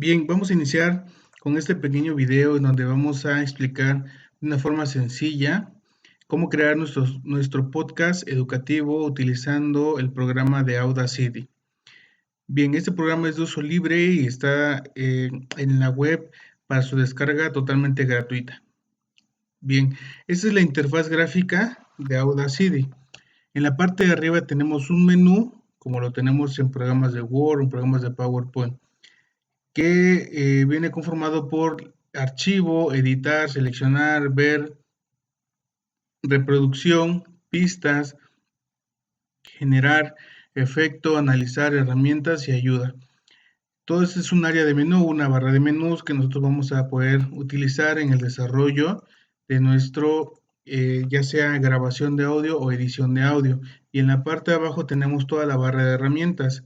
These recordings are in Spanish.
Bien, vamos a iniciar con este pequeño video en donde vamos a explicar de una forma sencilla cómo crear nuestro podcast educativo utilizando el programa de Audacity. Bien, este programa es de uso libre y está en la web para su descarga totalmente gratuita. Bien, esta es la interfaz gráfica de Audacity. En la parte de arriba tenemos un menú, como lo tenemos en programas de Word, en programas de PowerPoint, que viene conformado por archivo, editar, seleccionar, ver, reproducción, pistas, generar, efecto, analizar, herramientas y ayuda. Todo esto es un área de menú, una barra de menús que nosotros vamos a poder utilizar en el desarrollo de ya sea grabación de audio o edición de audio. Y en la parte de abajo tenemos toda la barra de herramientas,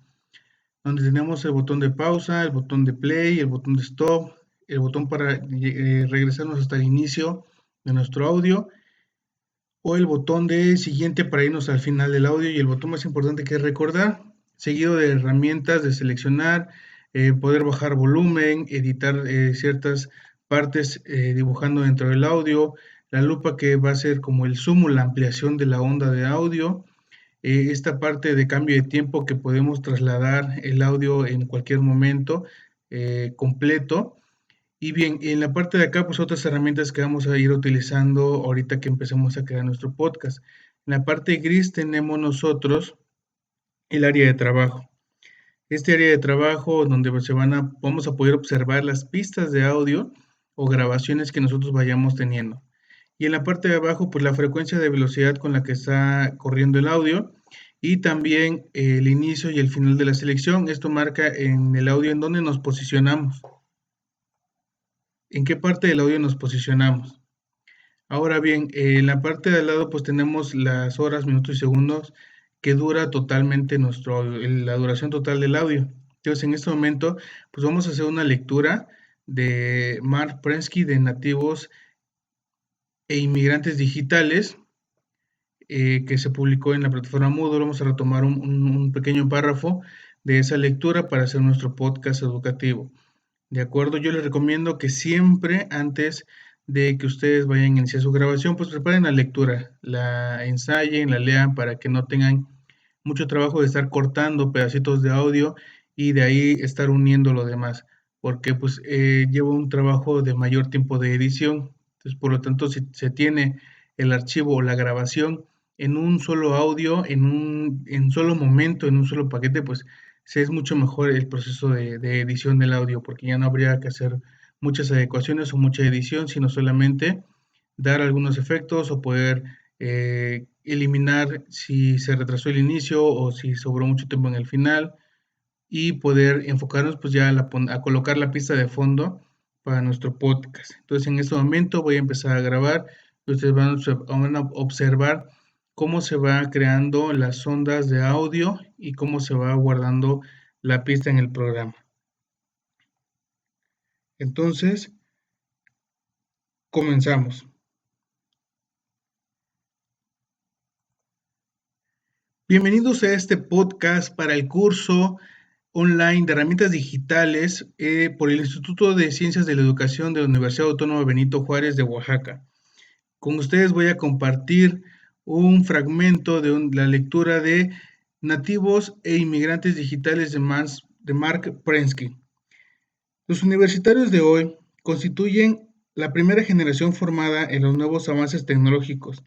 donde tenemos el botón de pausa, el botón de play, el botón de stop, el botón para regresarnos hasta el inicio de nuestro audio, o el botón de siguiente para irnos al final del audio, y el botón más importante que es recordar, seguido de herramientas de seleccionar, poder bajar volumen, editar ciertas partes dibujando dentro del audio, la lupa que va a ser como el zoom o la ampliación de la onda de audio, esta parte de cambio de tiempo que podemos trasladar el audio en cualquier momento completo. Y bien, en la parte de acá, pues otras herramientas que vamos a ir utilizando ahorita que empecemos a crear nuestro podcast. En la parte gris tenemos nosotros el área de trabajo. Este área de trabajo donde vamos a poder observar las pistas de audio o grabaciones que nosotros vayamos teniendo. Y en la parte de abajo, pues la frecuencia de velocidad con la que está corriendo el audio y también el inicio y el final de la selección. Esto marca en el audio en dónde nos posicionamos, en qué parte del audio nos posicionamos. Ahora bien, en la parte de al lado pues tenemos las horas, minutos y segundos que dura totalmente nuestro audio, la duración total del audio. Entonces en este momento pues vamos a hacer una lectura de Mark Prensky de Nativos e Inmigrantes Digitales, que se publicó en la plataforma Moodle. Vamos a retomar un pequeño párrafo de esa lectura para hacer nuestro podcast educativo. De acuerdo, yo les recomiendo que siempre antes de que ustedes vayan a iniciar su grabación, pues preparen la lectura, la ensayen, la lean para que no tengan mucho trabajo de estar cortando pedacitos de audio y de ahí estar uniendo lo demás, porque pues lleva un trabajo de mayor tiempo de edición. Entonces, por lo tanto, si se tiene el archivo o la grabación en un solo audio, en un solo momento, en un solo paquete, pues sí es mucho mejor el proceso de edición del audio, porque ya no habría que hacer muchas adecuaciones o mucha edición, sino solamente dar algunos efectos o poder eliminar si se retrasó el inicio o si sobró mucho tiempo en el final, y poder enfocarnos pues ya a colocar la pista de fondo para nuestro podcast. Entonces en este momento voy a empezar a grabar y ustedes van a observar cómo se va creando las ondas de audio y cómo se va guardando la pista en el programa. Entonces, comenzamos. Bienvenidos a este podcast para el curso online de herramientas digitales por el Instituto de Ciencias de la Educación de la Universidad Autónoma Benito Juárez de Oaxaca. Con ustedes voy a compartir un fragmento de la lectura de Nativos e Inmigrantes Digitales de Mark Prensky. Los universitarios de hoy constituyen la primera generación formada en los nuevos avances tecnológicos,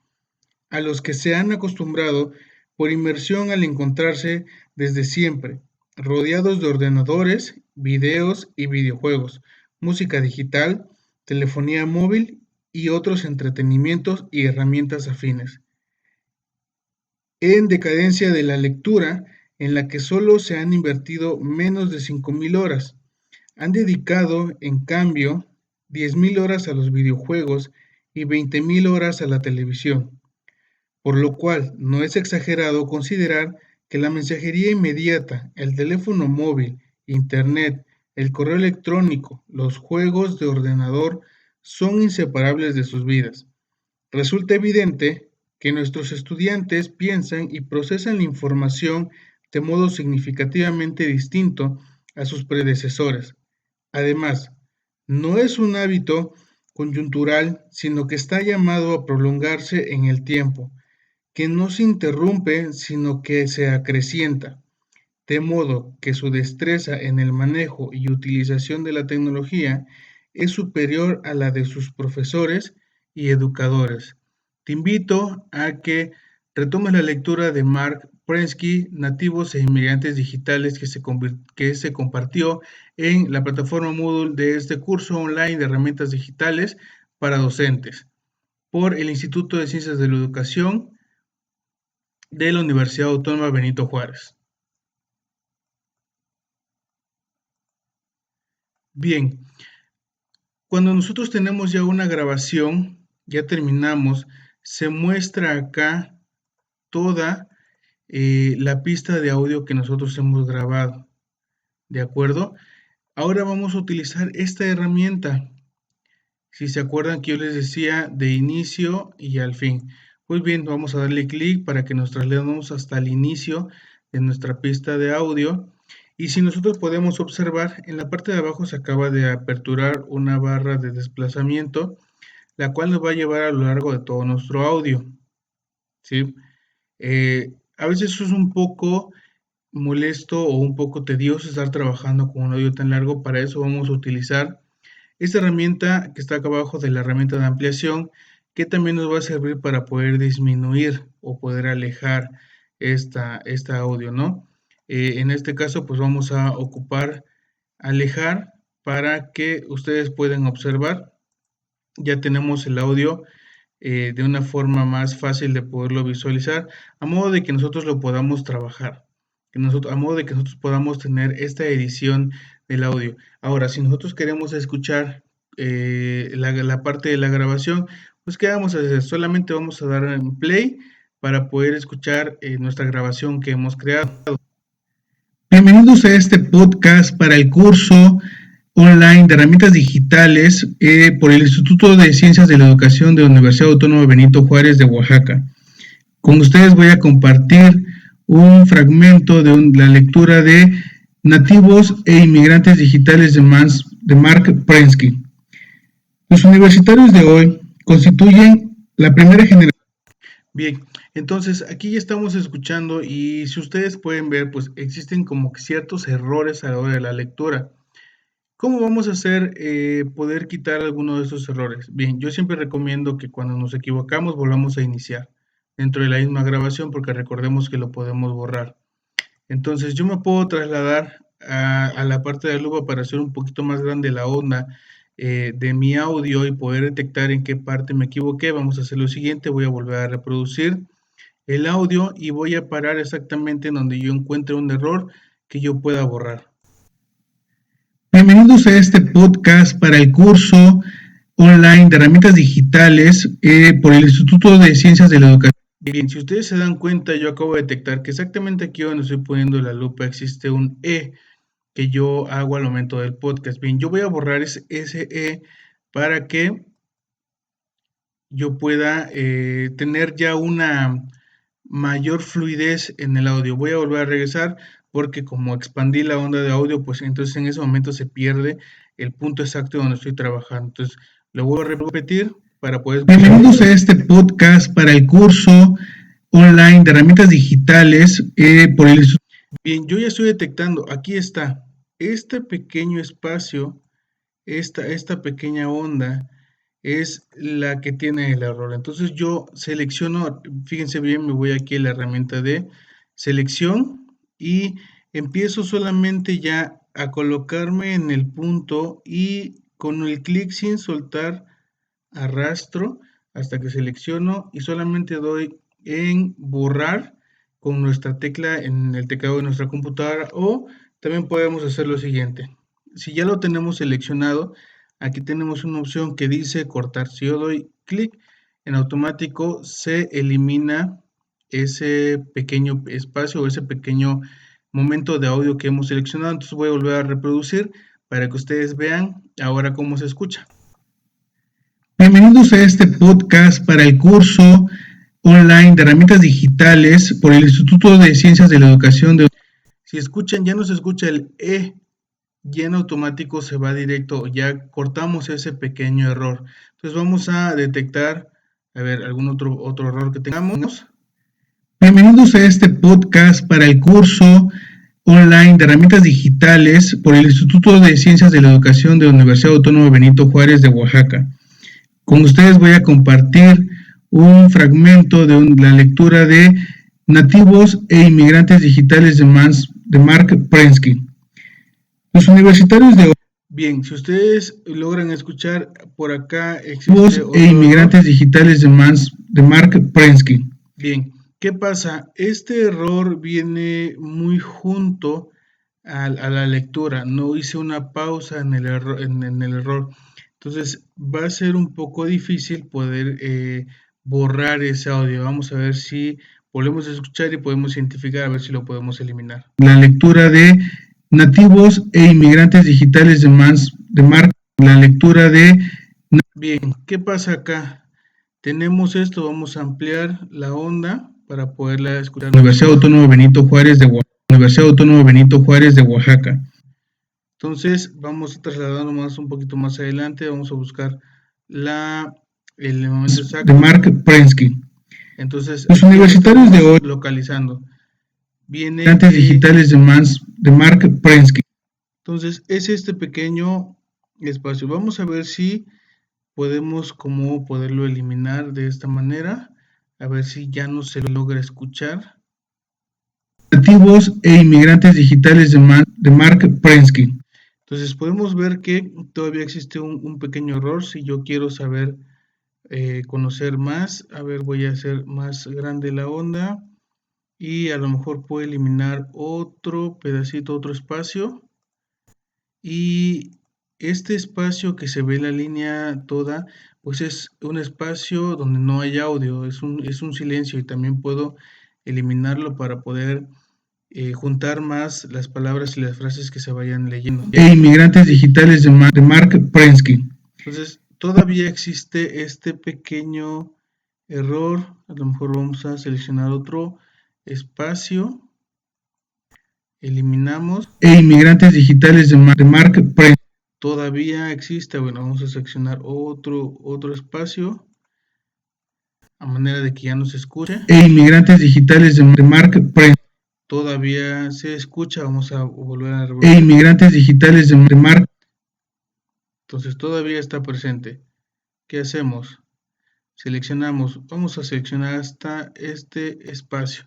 a los que se han acostumbrado por inmersión al encontrarse desde siempre, rodeados de ordenadores, videos y videojuegos, música digital, telefonía móvil y otros entretenimientos y herramientas afines. En decadencia de la lectura, en la que solo se han invertido menos de 5,000 horas, han dedicado, en cambio, 10,000 horas a los videojuegos y 20,000 horas a la televisión. Por lo cual, no es exagerado considerar que la mensajería inmediata, el teléfono móvil, Internet, el correo electrónico, los juegos de ordenador son inseparables de sus vidas. Resulta evidente que nuestros estudiantes piensan y procesan la información de modo significativamente distinto a sus predecesores. Además, no es un hábito coyuntural, sino que está llamado a prolongarse en el tiempo, que no se interrumpe, sino que se acrecienta, de modo que su destreza en el manejo y utilización de la tecnología es superior a la de sus profesores y educadores. Te invito a que retomes la lectura de Mark Prensky, Nativos e Inmigrantes Digitales, que se compartió en la plataforma Moodle de este curso online de herramientas digitales para docentes por el Instituto de Ciencias de la Educación de la Universidad Autónoma Benito Juárez. Bien, cuando nosotros tenemos ya una grabación, ya terminamos, se muestra acá toda la pista de audio que nosotros hemos grabado, ¿de acuerdo? Ahora vamos a utilizar esta herramienta. Si se acuerdan que yo les decía de inicio y al fin. Pues bien, vamos a darle clic para que nos traslademos hasta el inicio de nuestra pista de audio. Y si nosotros podemos observar, en la parte de abajo se acaba de aperturar una barra de desplazamiento, la cual nos va a llevar a lo largo de todo nuestro audio, ¿sí? A veces es un poco molesto o un poco tedioso estar trabajando con un audio tan largo. Para eso vamos a utilizar esta herramienta que está acá abajo de la herramienta de ampliación, que también nos va a servir para poder disminuir o poder alejar esta audio, ¿no? En este caso, pues vamos a ocupar alejar para que ustedes puedan observar. Ya tenemos el audio de una forma más fácil de poderlo visualizar, a modo de que nosotros lo podamos trabajar, a modo de que nosotros podamos tener esta edición del audio. Ahora, si nosotros queremos escuchar la parte de la grabación, pues ¿qué vamos a hacer? Solamente vamos a dar en play para poder escuchar nuestra grabación que hemos creado. Bienvenidos a este podcast para el curso online de herramientas digitales por el Instituto de Ciencias de la Educación de la Universidad Autónoma Benito Juárez de Oaxaca. Con ustedes voy a compartir un fragmento de la lectura de Nativos e Inmigrantes Digitales de Mark Prensky. Los universitarios de hoy constituyen la primera generación. Bien, entonces aquí ya estamos escuchando y si ustedes pueden ver, pues existen como ciertos errores a la hora de la lectura. ¿Cómo vamos a hacer poder quitar alguno de esos errores? Bien, yo siempre recomiendo que cuando nos equivocamos volvamos a iniciar dentro de la misma grabación porque recordemos que lo podemos borrar. Entonces yo me puedo trasladar a la parte de la lupa para hacer un poquito más grande la onda de mi audio y poder detectar en qué parte me equivoqué. Vamos a hacer lo siguiente, voy a volver a reproducir el audio y voy a parar exactamente en donde yo encuentre un error que yo pueda borrar. Bienvenidos a este podcast para el curso online de herramientas digitales por el Instituto de Ciencias de la Educación. Bien, si ustedes se dan cuenta, yo acabo de detectar que exactamente aquí donde estoy poniendo la lupa existe un E que yo hago al momento del podcast. Bien, yo voy a borrar ese E para que yo pueda tener ya una mayor fluidez en el audio. Voy a volver a regresar porque como expandí la onda de audio, pues entonces en ese momento se pierde el punto exacto donde estoy trabajando. Entonces lo voy a repetir para poder... Bienvenidos a este podcast para el curso online de herramientas digitales por el Instituto. Bien, yo ya estoy detectando, aquí está, este pequeño espacio, esta pequeña onda es la que tiene el error. Entonces yo selecciono, fíjense bien, me voy aquí a la herramienta de selección y empiezo solamente ya a colocarme en el punto y con el clic sin soltar arrastro hasta que selecciono y solamente doy en borrar con nuestra tecla en el teclado de nuestra computadora o también podemos hacer lo siguiente. Si ya lo tenemos seleccionado, aquí tenemos una opción que dice cortar. Si yo doy clic, en automático se elimina ese pequeño espacio o ese pequeño momento de audio que hemos seleccionado. Entonces voy a volver a reproducir para que ustedes vean ahora cómo se escucha. Bienvenidos a este podcast para el curso online de herramientas digitales por el Instituto de Ciencias de la Educación de... Si escuchan, ya no se escucha el E ya en automático se va directo, ya cortamos ese pequeño error. Entonces vamos a detectar, a ver, algún otro error que tengamos. Bienvenidos a este podcast para el curso online de herramientas digitales por el Instituto de Ciencias de la Educación de la Universidad Autónoma Benito Juárez de Oaxaca. Con ustedes voy a compartir un fragmento de la lectura de Nativos e Inmigrantes Digitales de Mark Prensky. Los universitarios de... Bien, si ustedes logran escuchar, por acá existe otro Inmigrantes error. Digitales de Mark Prensky. Bien, ¿qué pasa? Este error viene muy junto a la lectura. No hice una pausa en el error. Entonces va a ser un poco difícil poder borrar ese audio. Vamos a ver si volvemos a escuchar y podemos identificar, a ver si lo podemos eliminar. La lectura de Nativos e Inmigrantes Digitales de Mark. La lectura de... Bien, ¿qué pasa acá? Tenemos esto, vamos a ampliar la onda para poderla escuchar. Universidad Autónoma Benito Juárez de Oaxaca. Universidad Autónoma Benito Juárez de Oaxaca. Entonces vamos a trasladarnos un poquito más adelante, vamos a buscar el momento exacto. De Mark Prensky. Entonces, los universitarios de hoy localizando. Viene Inmigrantes Digitales de Mark Prensky. Entonces, es este pequeño espacio. Vamos a ver si podemos poderlo eliminar de esta manera. A ver si ya no se logra escuchar. Nativos e Inmigrantes Digitales de Mark Prensky. Entonces podemos ver que todavía existe un pequeño error. Si yo quiero saber, conocer más, a ver, voy a hacer más grande la onda y a lo mejor puedo eliminar otro pedacito, otro espacio. Y este espacio que se ve en la línea toda, pues es un espacio donde no hay audio, es un silencio, y también puedo eliminarlo para poder juntar más las palabras y las frases que se vayan leyendo. Inmigrantes Digitales de Mark Prensky. Entonces, todavía existe este pequeño error. A lo mejor vamos a seleccionar otro espacio. Eliminamos. Inmigrantes Digitales de Mark Prensky. Todavía existe. Bueno, vamos a seleccionar otro espacio a manera de que ya no se escuche. Inmigrantes Digitales de Mark Prensky. Todavía se escucha, vamos a volver a revolver. Inmigrantes Digitales de Mark. Entonces todavía está presente. ¿Qué hacemos? Seleccionamos, vamos a seleccionar hasta este espacio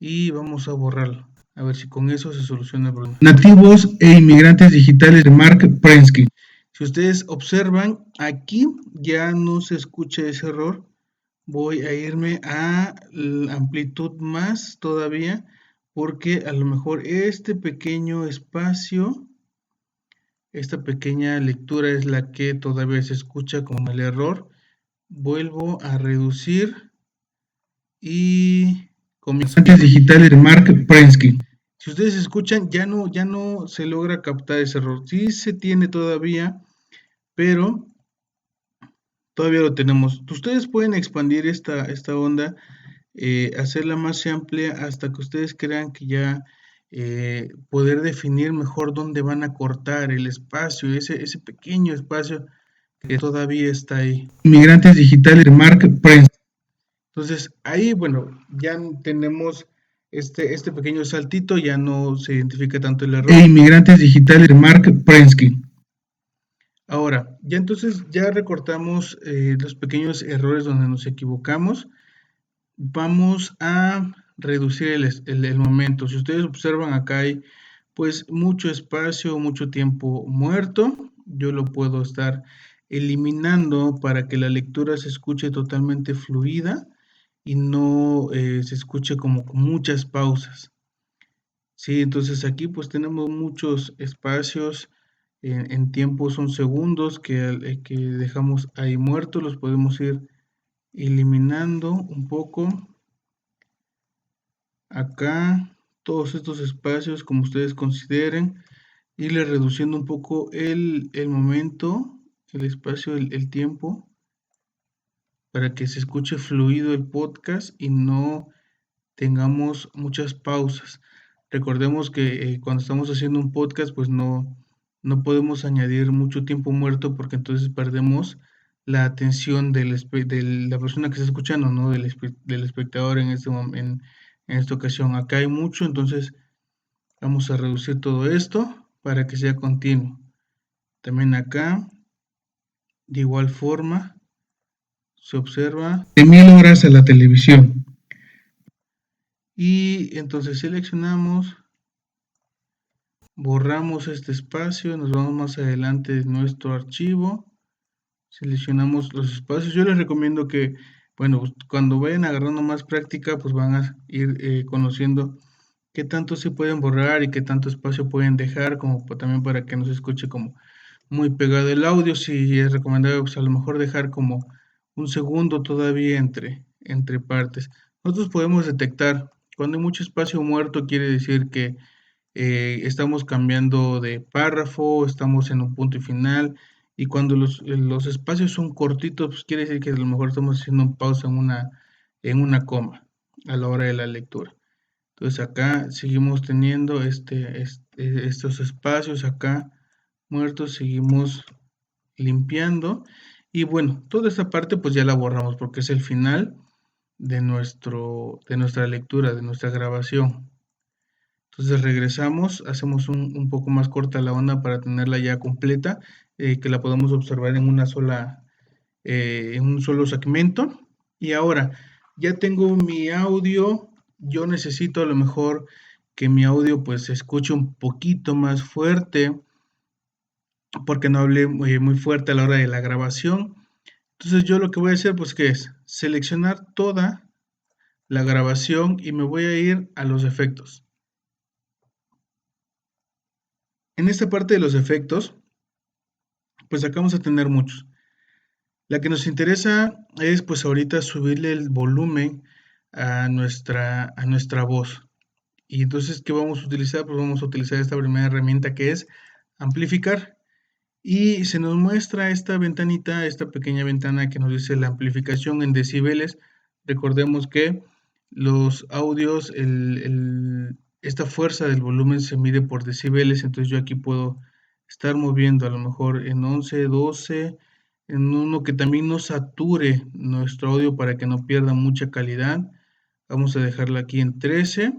y vamos a borrarlo. A ver si con eso se soluciona el problema. Nativos e Inmigrantes Digitales de Mark Prensky. Si ustedes observan, aquí ya no se escucha ese error. Voy a irme a la amplitud más todavía, porque a lo mejor este pequeño espacio, esta pequeña lectura es la que todavía se escucha como el error. Vuelvo a reducir y comienzo. Digitales de Mark Prensky. Si ustedes escuchan, ya no se logra captar ese error. Sí se tiene todavía, pero todavía lo tenemos. Ustedes pueden expandir esta onda, hacerla más amplia hasta que ustedes crean que ya poder definir mejor dónde van a cortar el espacio, ese pequeño espacio que todavía está ahí. Inmigrantes Digitales de Mark Prensky. Entonces ahí, bueno, ya tenemos este pequeño saltito, ya no se identifica tanto el error. Inmigrantes Digitales de Mark Prensky. Ahora, ya entonces ya recortamos los pequeños errores donde nos equivocamos. Vamos a reducir el momento. Si ustedes observan, acá hay pues mucho espacio, mucho tiempo muerto. Yo lo puedo estar eliminando para que la lectura se escuche totalmente fluida y no se escuche como con muchas pausas. Sí, entonces aquí pues tenemos muchos espacios en tiempo, son segundos que dejamos ahí muertos, los podemos ir eliminando un poco. Acá, todos estos espacios como ustedes consideren, irle reduciendo un poco el momento, el espacio, el tiempo, para que se escuche fluido el podcast y no tengamos muchas pausas. Recordemos que cuando estamos haciendo un podcast, pues no podemos añadir mucho tiempo muerto porque entonces perdemos la atención de la persona que está escuchando, ¿no? Del espectador en esta ocasión. Acá hay mucho, entonces vamos a reducir todo esto para que sea continuo. También acá, de igual forma, se observa de 1000 horas a la televisión. Y entonces seleccionamos, borramos este espacio, nos vamos más adelante de nuestro archivo, seleccionamos los espacios. Yo les recomiendo que, bueno, cuando vayan agarrando más práctica, pues van a ir conociendo qué tanto se pueden borrar y qué tanto espacio pueden dejar, como también para que no se escuche como muy pegado el audio. Si es recomendable, pues a lo mejor dejar como un segundo todavía entre partes. Nosotros podemos detectar cuando hay mucho espacio muerto, quiere decir que estamos cambiando de párrafo, estamos en un punto y final, y cuando los espacios son cortitos, pues quiere decir que a lo mejor estamos haciendo un pausa en una coma a la hora de la lectura. Entonces acá seguimos teniendo estos espacios acá muertos, seguimos limpiando, y bueno, toda esta parte pues ya la borramos porque es el final de nuestra lectura, de nuestra grabación. Entonces regresamos, hacemos un poco más corta la onda para tenerla ya completa, que la podamos observar en un solo segmento. Y ahora, ya tengo mi audio, yo necesito a lo mejor que mi audio pues se escuche un poquito más fuerte, porque no hablé muy fuerte a la hora de la grabación. Entonces yo lo que voy a hacer pues ¿qué es? Seleccionar toda la grabación y me voy a ir a los efectos. En esta parte de los efectos, pues acá vamos a tener muchos. La que nos interesa es pues ahorita subirle el volumen a nuestra voz. Y entonces, ¿qué vamos a utilizar? Pues vamos a utilizar esta primera herramienta que es amplificar. Y se nos muestra esta ventanita, esta pequeña ventana que nos dice la amplificación en decibeles. Recordemos que los audios, esta fuerza del volumen se mide por decibeles, entonces yo aquí puedo estar moviendo a lo mejor en 11, 12, en uno que también no sature nuestro audio para que no pierda mucha calidad. Vamos a dejarla aquí en 13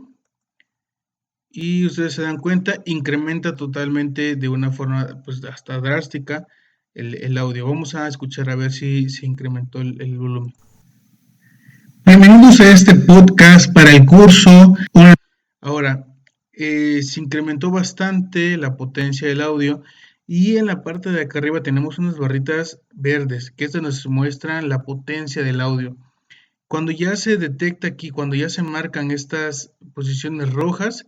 y ustedes se dan cuenta, incrementa totalmente de una forma pues hasta drástica el audio. Vamos a escuchar a ver si se incrementó el volumen. Bienvenidos a este podcast para el curso. Ahora, se incrementó bastante la potencia del audio y en la parte de acá arriba tenemos unas barritas verdes que estas nos muestran la potencia del audio. Cuando ya se detecta aquí, cuando ya se marcan estas posiciones rojas,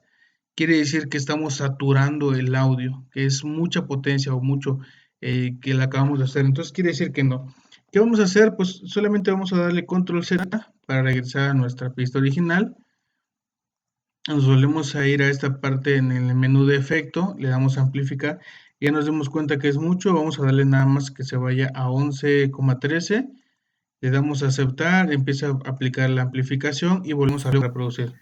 quiere decir que estamos saturando el audio, que es mucha potencia o mucho que le acabamos de hacer. Entonces quiere decir que no. ¿Qué vamos a hacer? Pues solamente vamos a darle control Z para regresar a nuestra pista original. Nos volvemos a ir a esta parte en el menú de efecto, le damos a amplificar. Ya nos dimos cuenta que es mucho, vamos a darle nada más que se vaya a 11,13. Le damos a aceptar, empieza a aplicar la amplificación y volvemos a reproducir.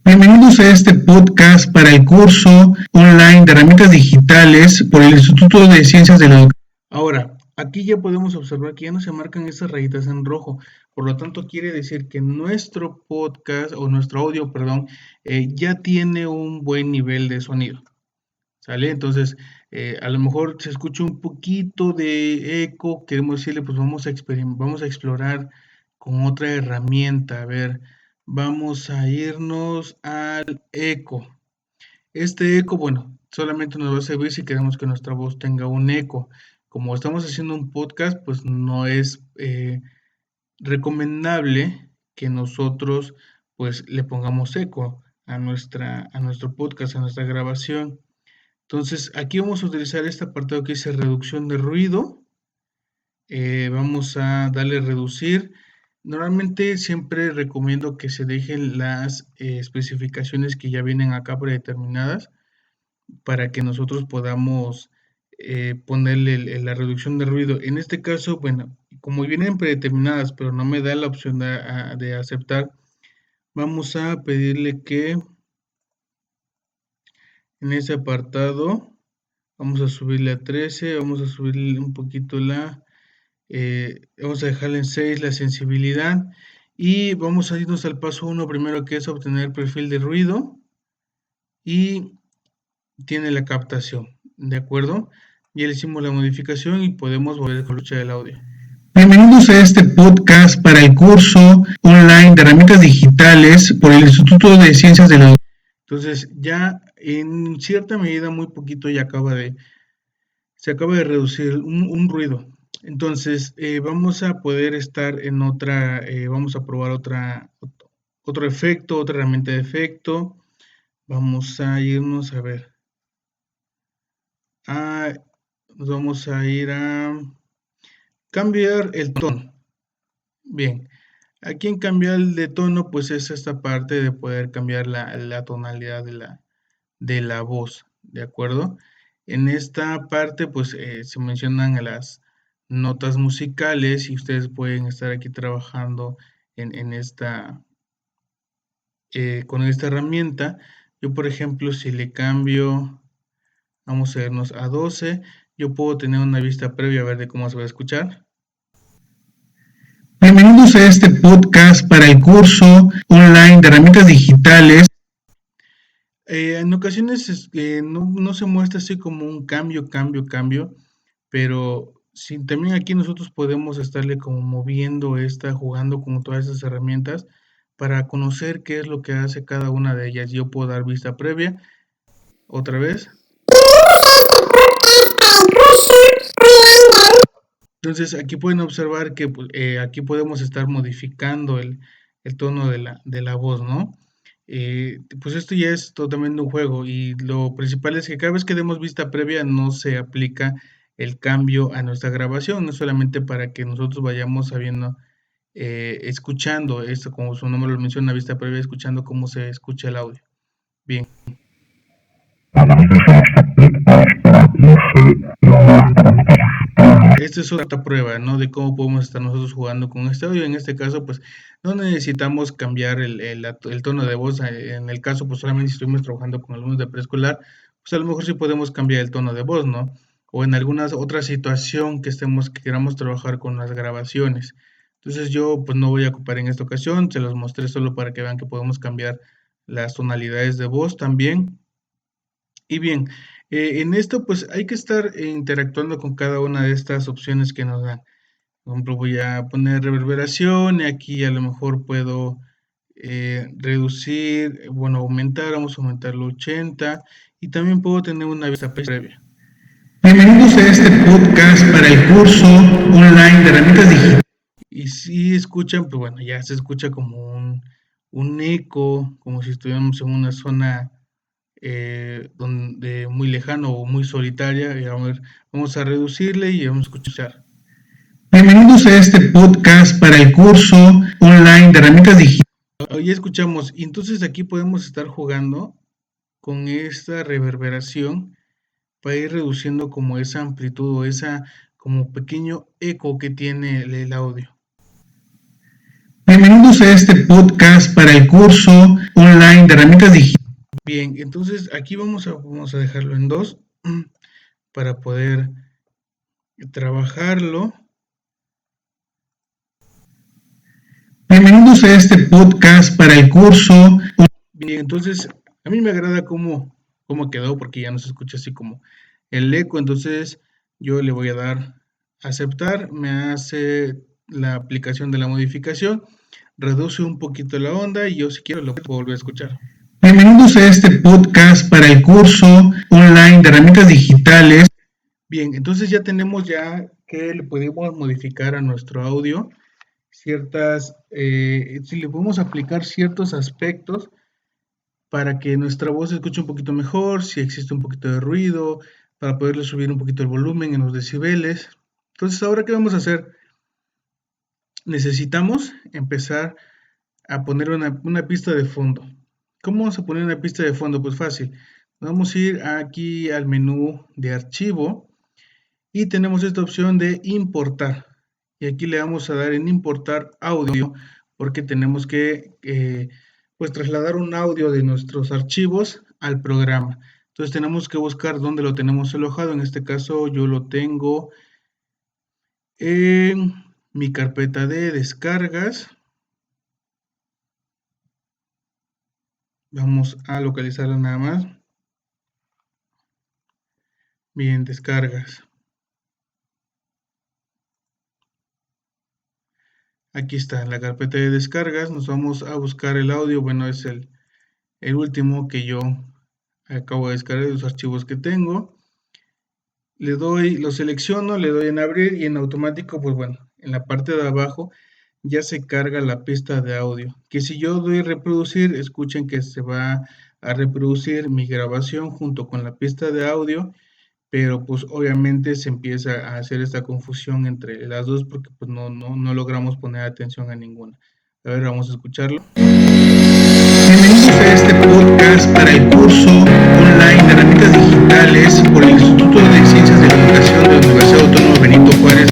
Bienvenidos a este podcast para el curso online de herramientas digitales por el Instituto de Ciencias de la Educación. Ahora, aquí ya podemos observar que ya no se marcan estas rayitas en rojo, por lo tanto quiere decir que nuestro podcast o nuestro audio, perdón, ya tiene un buen nivel de sonido. ¿Sale? Entonces, a lo mejor se escucha un poquito de eco, queremos decirle, pues vamos a explorar con otra herramienta. A ver, vamos a irnos al eco. Este eco, bueno, solamente nos va a servir si queremos que nuestra voz tenga un eco. Como estamos haciendo un podcast, pues no es recomendable que nosotros pues le pongamos eco a nuestro podcast, a nuestra grabación. Entonces, aquí vamos a utilizar este apartado que dice reducción de ruido. Vamos a darle reducir. Normalmente siempre recomiendo que se dejen las especificaciones que ya vienen acá predeterminadas para que nosotros podamos ponerle la reducción de ruido. En este caso, bueno, como vienen predeterminadas, pero no me da la opción de aceptar, vamos a pedirle que En ese apartado vamos a subirle a 13, vamos a subirle un poquito vamos a dejarle en 6 la sensibilidad y vamos a irnos al paso 1 primero, que es obtener perfil de ruido y tiene la captación, ¿de acuerdo? Ya le hicimos la modificación y podemos volver a escuchar el audio. Bienvenidos a este podcast para el curso online de herramientas digitales por el Instituto de Ciencias de la. Entonces ya en cierta medida, muy poquito, se acaba de reducir un ruido. Entonces vamos a poder estar en vamos a probar otro efecto, otra herramienta de efecto. Vamos a irnos a ver. Nos vamos a ir a cambiar el tono. Bien, aquí en cambiar de tono, pues es esta parte de poder cambiar la tonalidad de la voz, ¿de acuerdo? En esta parte, pues se mencionan las notas musicales y ustedes pueden estar aquí trabajando en con esta herramienta. Yo, por ejemplo, si le cambio, vamos a irnos a 12, yo puedo tener una vista previa a ver de cómo se va a escuchar. Bienvenidos a este podcast para el curso online de herramientas digitales. En ocasiones no se muestra así como un cambio, pero sí, también aquí nosotros podemos estarle como moviendo jugando con todas esas herramientas para conocer qué es lo que hace cada una de ellas. Yo puedo dar vista previa, otra vez. Entonces aquí pueden observar que pues, aquí podemos estar modificando el tono de la voz, ¿no? Pues esto ya es totalmente un juego y lo principal es que cada vez que demos vista previa no se aplica el cambio a nuestra grabación, no solamente para que nosotros vayamos sabiendo, escuchando esto, como su nombre lo menciona, vista previa, escuchando cómo se escucha el audio. Bien. Esta es otra prueba, ¿no? De cómo podemos estar nosotros jugando con este audio. En este caso, pues, no necesitamos cambiar el tono de voz. En el caso, pues, solamente si estuvimos trabajando con alumnos de preescolar, pues, a lo mejor sí podemos cambiar el tono de voz, ¿no? O en alguna otra situación que queramos trabajar con las grabaciones. Entonces, yo, pues, no voy a ocupar en esta ocasión. Se los mostré solo para que vean que podemos cambiar las tonalidades de voz también. Y bien, en esto pues hay que estar interactuando con cada una de estas opciones que nos dan. Por ejemplo, voy a poner reverberación y aquí a lo mejor puedo reducir, bueno, vamos a aumentarlo 80 y también puedo tener una vista previa. Bienvenidos a este podcast para el curso online de herramientas digitales. Y si escuchan, pues bueno, ya se escucha como un eco, como si estuviéramos en una zona donde muy lejano o muy solitaria. Y vamos a reducirle y vamos a escuchar. Bienvenidos a este podcast para el curso online de herramientas digitales. Ya escuchamos, y entonces aquí podemos estar jugando con esta reverberación para ir reduciendo como esa amplitud o esa como pequeño eco que tiene el audio. Bienvenidos a este podcast para el curso online de herramientas digitales. Bien, entonces aquí vamos a dejarlo en 2 para poder trabajarlo. Bienvenidos a este podcast para el curso. Bien, entonces a mí me agrada cómo quedó porque ya no se escucha así como el eco, entonces yo le voy a dar aceptar, me hace la aplicación de la modificación, reduce un poquito la onda y yo si quiero lo puedo volver a escuchar. Bienvenidos a este podcast para el curso online de herramientas digitales. Bien, entonces ya tenemos que le podemos modificar a nuestro audio si le podemos aplicar ciertos aspectos para que nuestra voz se escuche un poquito mejor, si existe un poquito de ruido, para poderle subir un poquito el volumen en los decibeles. Entonces, ¿ahora qué vamos a hacer? Necesitamos empezar a poner una pista de fondo. ¿Cómo vamos a poner una pista de fondo? Pues fácil. Vamos a ir aquí al menú de archivo y tenemos esta opción de importar. Y aquí le vamos a dar en importar audio porque tenemos que pues trasladar un audio de nuestros archivos al programa. Entonces tenemos que buscar dónde lo tenemos alojado. En este caso yo lo tengo en mi carpeta de descargas. Vamos a localizarla nada más. Bien, descargas. Aquí está la carpeta de descargas. Nos vamos a buscar el audio. Bueno, es el último que yo acabo de descargar de los archivos que tengo. Lo selecciono, le doy en abrir y en automático, pues bueno, en la parte de abajo ya se carga la pista de audio. Que si yo doy reproducir, escuchen que se va a reproducir mi grabación junto con la pista de audio, pero pues obviamente se empieza a hacer esta confusión entre las dos porque pues no logramos poner atención a ninguna. A ver, vamos a escucharlo. Bienvenidos a este podcast para el curso online de herramientas digitales por el Instituto de Ciencias de la Educación de la Universidad Autónoma Benito Juárez.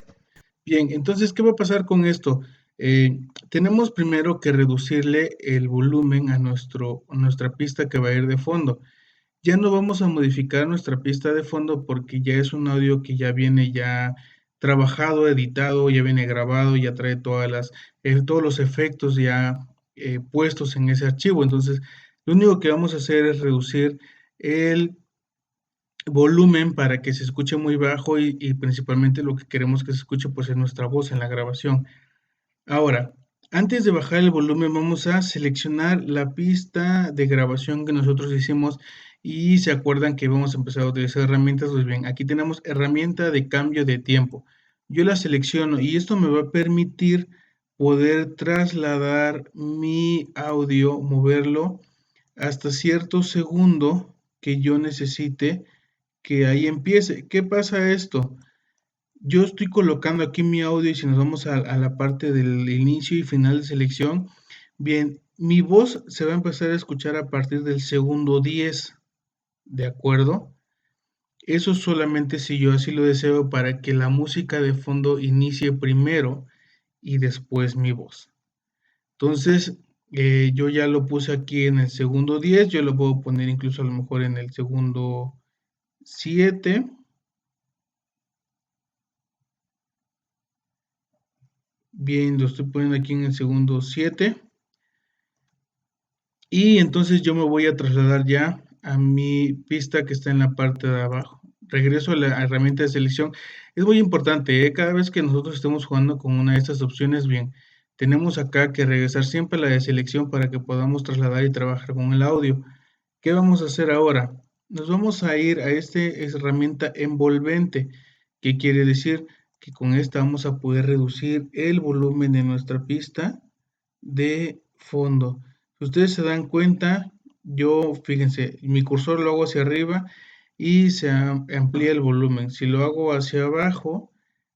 Bien, entonces, ¿qué va a pasar con esto? Tenemos primero que reducirle el volumen a nuestra pista que va a ir de fondo. Ya no vamos a modificar nuestra pista de fondo porque ya es un audio que ya viene ya trabajado, editado, ya viene grabado, ya trae todos los efectos ya puestos en ese archivo. Entonces, lo único que vamos a hacer es reducir el volumen para que se escuche muy bajo y principalmente lo que queremos que se escuche pues es nuestra voz en la grabación. Ahora, antes de bajar el volumen vamos a seleccionar la pista de grabación que nosotros hicimos y se acuerdan que vamos a empezar a utilizar herramientas. Pues bien, aquí tenemos herramienta de cambio de tiempo. Yo la selecciono y esto me va a permitir poder trasladar mi audio, moverlo hasta cierto segundo que yo necesite que ahí empiece. ¿Qué pasa esto? Yo estoy colocando aquí mi audio y si nos vamos a la parte del inicio y final de selección, bien, mi voz se va a empezar a escuchar a partir del segundo 10, ¿de acuerdo? Eso solamente si yo así lo deseo para que la música de fondo inicie primero y después mi voz. Entonces, yo ya lo puse aquí en el segundo 10, yo lo puedo poner incluso a lo mejor en el segundo 7. Bien, lo estoy poniendo aquí en el segundo 7. Y entonces yo me voy a trasladar ya a mi pista que está en la parte de abajo. Regreso a la herramienta de selección. Es muy importante, cada vez que nosotros estemos jugando con una de estas opciones, bien, tenemos acá que regresar siempre a la de selección para que podamos trasladar y trabajar con el audio. ¿Qué vamos a hacer ahora? Nos vamos a ir a esta herramienta envolvente, que quiere decir que con esta vamos a poder reducir el volumen de nuestra pista de fondo. Si ustedes se dan cuenta, fíjense, mi cursor lo hago hacia arriba y se amplía el volumen. Si lo hago hacia abajo,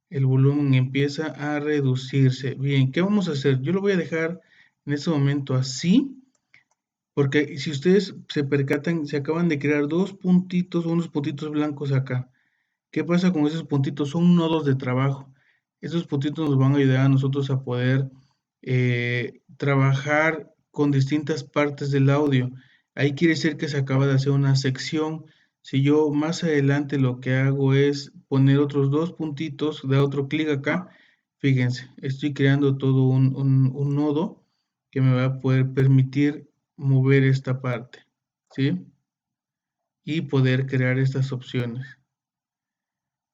el volumen empieza a reducirse. Bien, ¿qué vamos a hacer? Yo lo voy a dejar en este momento así, porque si ustedes se percatan, se acaban de crear unos puntitos blancos acá. ¿Qué pasa con esos puntitos? Son nodos de trabajo. Esos puntitos nos van a ayudar a nosotros a poder trabajar con distintas partes del audio. Ahí quiere decir que se acaba de hacer una sección. Si yo más adelante lo que hago es poner otros dos puntitos, da otro clic acá, fíjense, estoy creando todo un nodo que me va a poder permitir mover esta parte, ¿sí? Y poder crear estas opciones.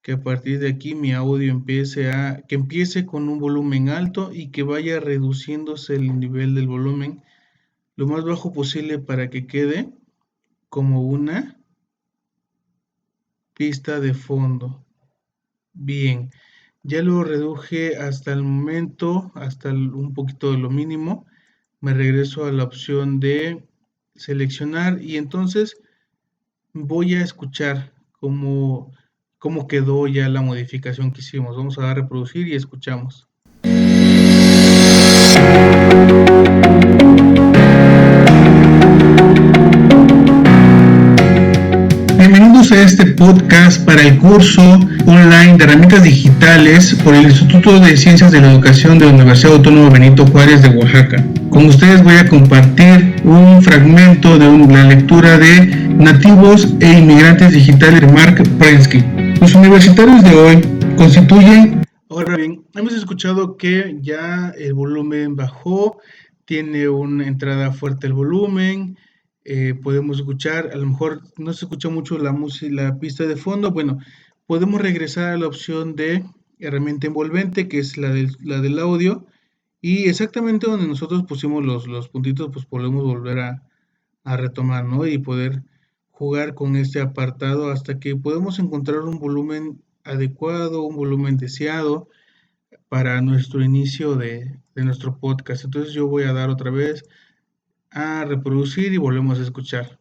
Que a partir de aquí mi audio empiece con un volumen alto y que vaya reduciéndose el nivel del volumen lo más bajo posible para que quede como una pista de fondo. Bien, ya lo reduje hasta el momento, un poquito de lo mínimo. Me regreso a la opción de seleccionar y entonces voy a escuchar cómo quedó ya la modificación que hicimos. Vamos a dar a reproducir y escuchamos. Bienvenidos a este podcast para el curso online de herramientas digitales por el Instituto de Ciencias de la Educación de la Universidad Autónoma Benito Juárez de Oaxaca. Con ustedes voy a compartir un fragmento de la lectura de Nativos e Inmigrantes Digitales de Mark Prensky. Los universitarios de hoy constituyen... Ahora bien, hemos escuchado que ya el volumen bajó, tiene una entrada fuerte el volumen, podemos escuchar, a lo mejor no se escucha mucho la música, la pista de fondo. Bueno, podemos regresar a la opción de herramienta envolvente, que es la del audio, y exactamente donde nosotros pusimos los puntitos, pues podemos volver a retomar, ¿no? Y poder jugar con este apartado hasta que podemos encontrar un volumen adecuado, un volumen deseado para nuestro inicio de nuestro podcast. Entonces yo voy a dar otra vez a reproducir y volvemos a escuchar.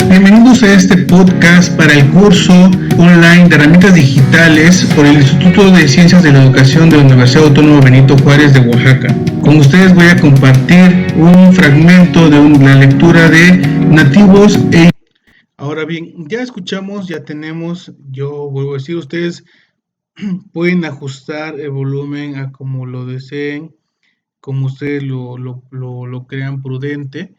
Bienvenidos a este podcast para el curso online de herramientas digitales por el Instituto de Ciencias de la Educación de la Universidad Autónoma Benito Juárez de Oaxaca. Con ustedes voy a compartir un fragmento de la lectura de Nativos e... Ahora bien, ya escuchamos, ya tenemos, yo vuelvo a decir, ustedes pueden ajustar el volumen a como lo deseen, como ustedes lo crean prudente.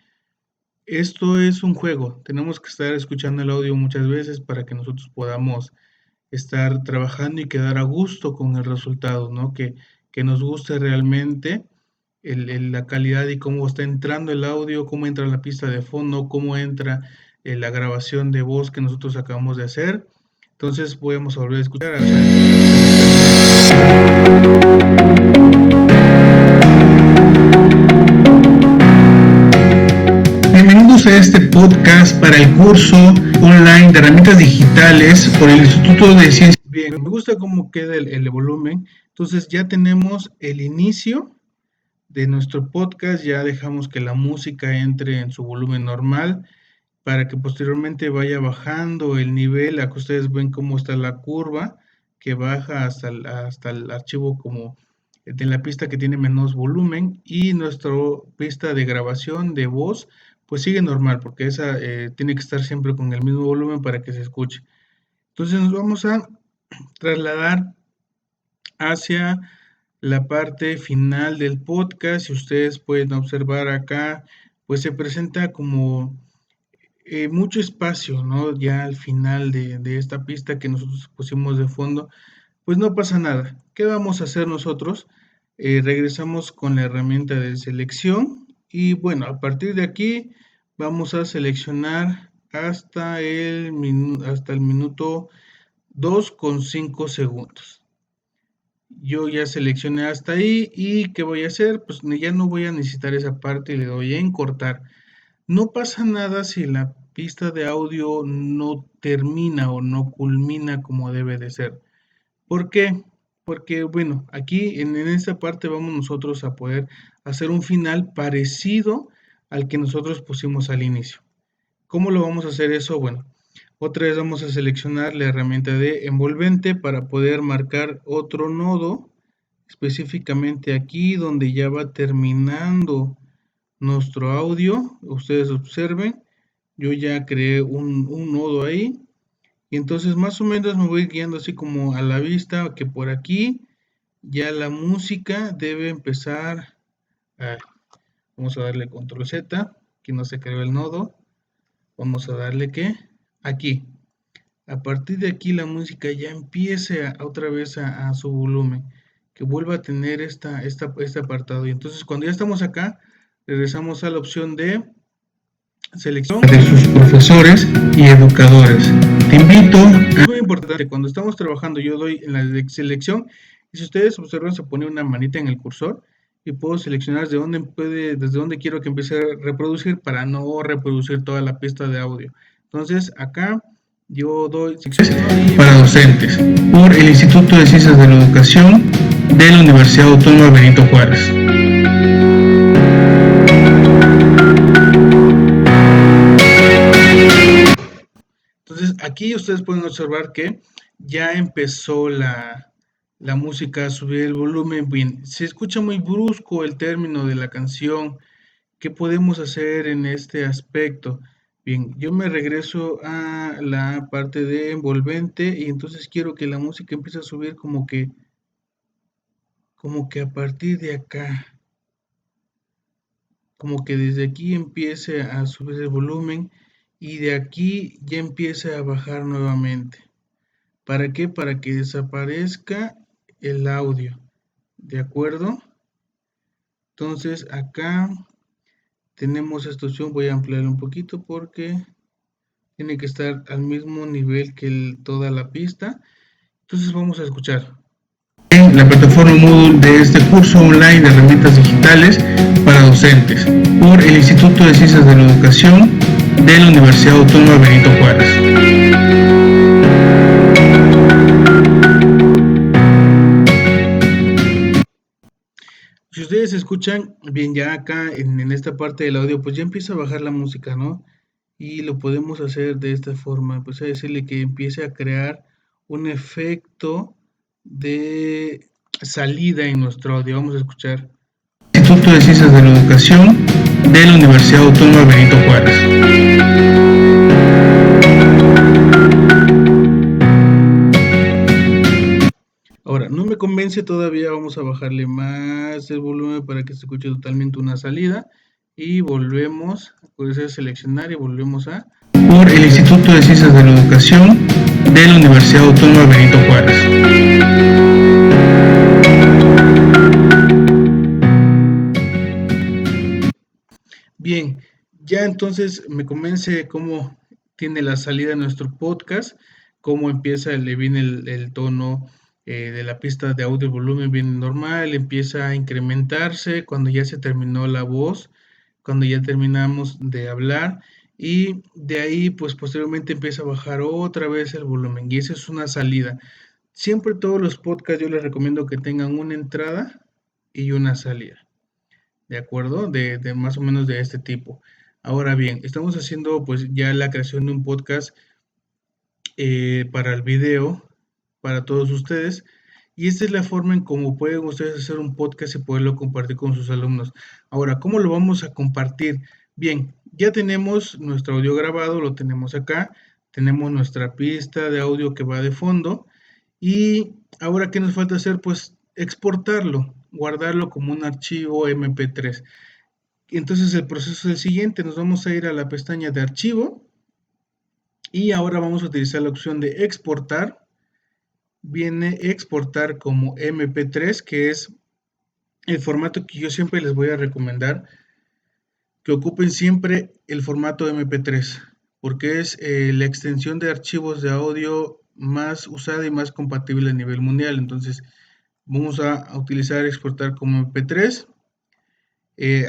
Esto es un juego, tenemos que estar escuchando el audio muchas veces para que nosotros podamos estar trabajando y quedar a gusto con el resultado, ¿no? Que nos guste realmente la calidad y cómo está entrando el audio, cómo entra la pista de fondo, cómo entra la grabación de voz que nosotros acabamos de hacer. Entonces podemos volver a escuchar. Bienvenidos a este podcast para el curso online de herramientas digitales por el Instituto de Ciencias. Bien, me gusta cómo queda el volumen. Entonces ya tenemos el inicio de nuestro podcast, ya dejamos que la música entre en su volumen normal para que posteriormente vaya bajando el nivel. Aquí ustedes ven cómo está la curva que baja hasta el archivo como de la pista que tiene menos volumen, y nuestra pista de grabación de voz pues sigue normal porque esa tiene que estar siempre con el mismo volumen para que se escuche. Entonces nos vamos a trasladar hacia la parte final del podcast. Si ustedes pueden observar acá, pues se presenta como mucho espacio, ¿no? Ya al final de esta pista que nosotros pusimos de fondo, pues no pasa nada. ¿Qué vamos a hacer nosotros? Regresamos con la herramienta de selección y bueno, a partir de aquí vamos a seleccionar hasta el minuto 2,5 segundos. Yo ya seleccioné hasta ahí y ¿qué voy a hacer? Pues ya no voy a necesitar esa parte y le doy en cortar. No pasa nada si la pista de audio no termina o no culmina como debe de ser. ¿Por qué? Porque, bueno, aquí en esta parte vamos nosotros a poder hacer un final parecido al que nosotros pusimos al inicio. ¿Cómo lo vamos a hacer eso? Bueno, otra vez vamos a seleccionar la herramienta de envolvente para poder marcar otro nodo, específicamente aquí donde ya va terminando nuestro audio. Ustedes observen, yo ya creé un nodo ahí, y entonces más o menos me voy guiando así como a la vista que por aquí ya la música debe empezar vamos a darle control Z, que no se creó el nodo. Vamos a darle que aquí, a partir de aquí la música ya empiece otra vez a su volumen, que vuelva a tener este apartado. Y entonces cuando ya estamos acá, regresamos a la opción de selección de sus profesores y educadores. Te invito a... Es muy importante, cuando estamos trabajando yo doy en la de selección, y si ustedes observan se pone una manita en el cursor y puedo seleccionar desde dónde quiero que empiece a reproducir para no reproducir toda la pista de audio. Entonces acá yo doy para docentes por el Instituto de Ciencias de la Educación de la Universidad Autónoma Benito Juárez. Entonces aquí ustedes pueden observar que ya empezó la música, subir el volumen. Bien, se escucha muy brusco el término de la canción. ¿Qué podemos hacer en este aspecto? Bien, yo me regreso a la parte de envolvente y entonces quiero que la música empiece a subir como que a partir de acá, como que desde aquí empiece a subir el volumen y de aquí ya empiece a bajar nuevamente. ¿Para qué? Para que desaparezca el audio. ¿De acuerdo? Entonces acá tenemos esta opción, voy a ampliar un poquito porque tiene que estar al mismo nivel que toda la pista. Entonces vamos a escuchar. La plataforma Moodle de este curso online de herramientas digitales para docentes por el Instituto de Ciencias de la Educación de la Universidad Autónoma Benito Juárez. Si ustedes escuchan bien ya acá en esta parte del audio, pues ya empieza a bajar la música, ¿no? Y lo podemos hacer de esta forma, pues a decirle que empiece a crear un efecto de salida en nuestro audio. Vamos a escuchar. Instituto de Ciencias de la Educación de la Universidad Autónoma Benito Juárez. Ahora, no me convence todavía, vamos a bajarle más el volumen para que se escuche totalmente una salida y volvemos, puede ser seleccionar y volvemos a... Por el Instituto de Ciencias de la Educación de la Universidad Autónoma Benito Juárez. Bien, ya entonces me convence cómo tiene la salida nuestro podcast, cómo empieza, le viene el tono de la pista de audio, el volumen viene normal, empieza a incrementarse cuando ya se terminó la voz, cuando ya terminamos de hablar y de ahí pues posteriormente empieza a bajar otra vez el volumen y esa es una salida. Siempre todos los podcasts yo les recomiendo que tengan una entrada y una salida. ¿De acuerdo? De más o menos de este tipo. Ahora bien, estamos haciendo pues ya la creación de un podcast para el video, para todos ustedes. Y esta es la forma en cómo pueden ustedes hacer un podcast y poderlo compartir con sus alumnos. Ahora, ¿cómo lo vamos a compartir? Bien, ya tenemos nuestro audio grabado, lo tenemos acá. Tenemos nuestra pista de audio que va de fondo. Y ahora, ¿qué nos falta hacer? Pues exportarlo, guardarlo como un archivo MP3. Entonces el proceso es el siguiente, nos vamos a ir a la pestaña de archivo y ahora vamos a utilizar la opción de exportar. Viene exportar como MP3, que es el formato que yo siempre les voy a recomendar, que ocupen siempre el formato MP3, porque es la extensión de archivos de audio más usada y más compatible a nivel mundial. Entonces vamos a utilizar exportar como MP3.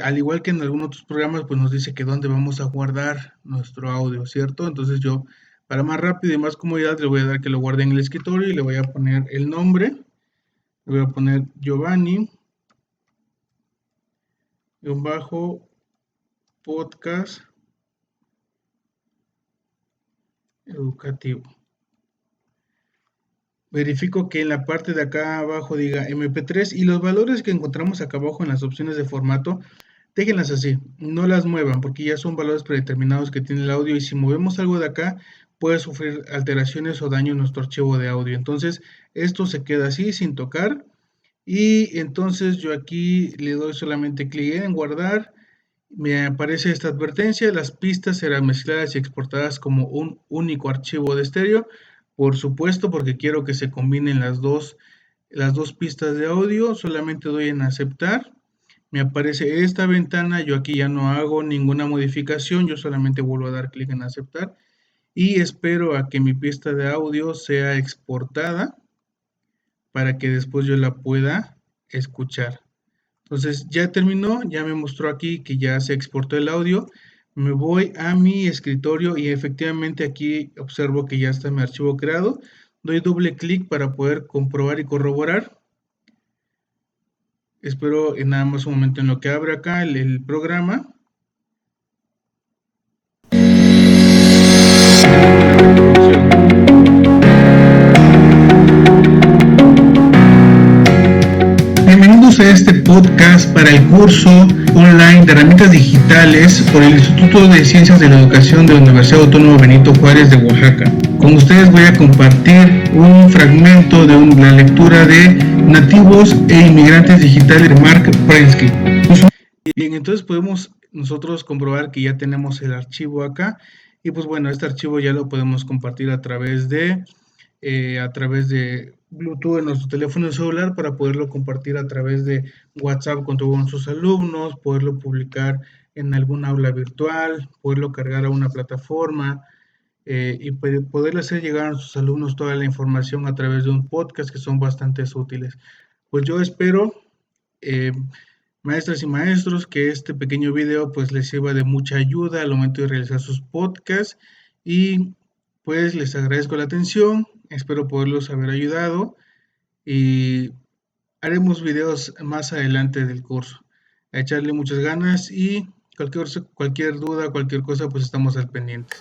Al igual que en algunos otros programas, pues nos dice que dónde vamos a guardar nuestro audio, ¿cierto? Entonces yo, para más rápido y más comodidad, le voy a dar que lo guarde en el escritorio y le voy a poner el nombre. Le voy a poner Giovanni, bajo podcast educativo. Verifico que en la parte de acá abajo diga MP3 y los valores que encontramos acá abajo en las opciones de formato, déjenlas así, no las muevan porque ya son valores predeterminados que tiene el audio y si movemos algo de acá puede sufrir alteraciones o daño en nuestro archivo de audio. Entonces esto se queda así sin tocar y entonces yo aquí le doy solamente clic en guardar. Me aparece esta advertencia, las pistas serán mezcladas y exportadas como un único archivo de estéreo, por supuesto porque quiero que se combinen las dos pistas de audio, solamente doy en aceptar, me aparece esta ventana, yo aquí ya no hago ninguna modificación, yo solamente vuelvo a dar clic en aceptar y espero a que mi pista de audio sea exportada para que después yo la pueda escuchar. Entonces ya terminó, ya me mostró aquí que ya se exportó el audio. Me voy a mi escritorio y efectivamente aquí observo que ya está mi archivo creado. Doy doble clic para poder comprobar y corroborar. Espero en nada más un momento en lo que abre acá el programa. este podcast para el curso online de herramientas digitales por el Instituto de Ciencias de la Educación de la Universidad Autónoma Benito Juárez de Oaxaca. Con ustedes voy a compartir un fragmento de la lectura de Nativos e Inmigrantes Digitales de Mark Prensky. Bien, entonces podemos nosotros comprobar que ya tenemos el archivo acá y pues bueno, este archivo ya lo podemos compartir a través de Bluetooth en nuestro teléfono celular para poderlo compartir a través de WhatsApp con todos nuestros alumnos, poderlo publicar en algún aula virtual, poderlo cargar a una plataforma y poderle hacer llegar a nuestros alumnos toda la información a través de un podcast que son bastante útiles. Pues yo espero, eh, maestras y maestros, que este pequeño video pues les sirva de mucha ayuda al momento de realizar sus podcasts y pues les agradezco la atención, espero poderlos haber ayudado y haremos videos más adelante del curso. A echarle muchas ganas y cualquier duda, cualquier cosa, pues estamos al pendiente.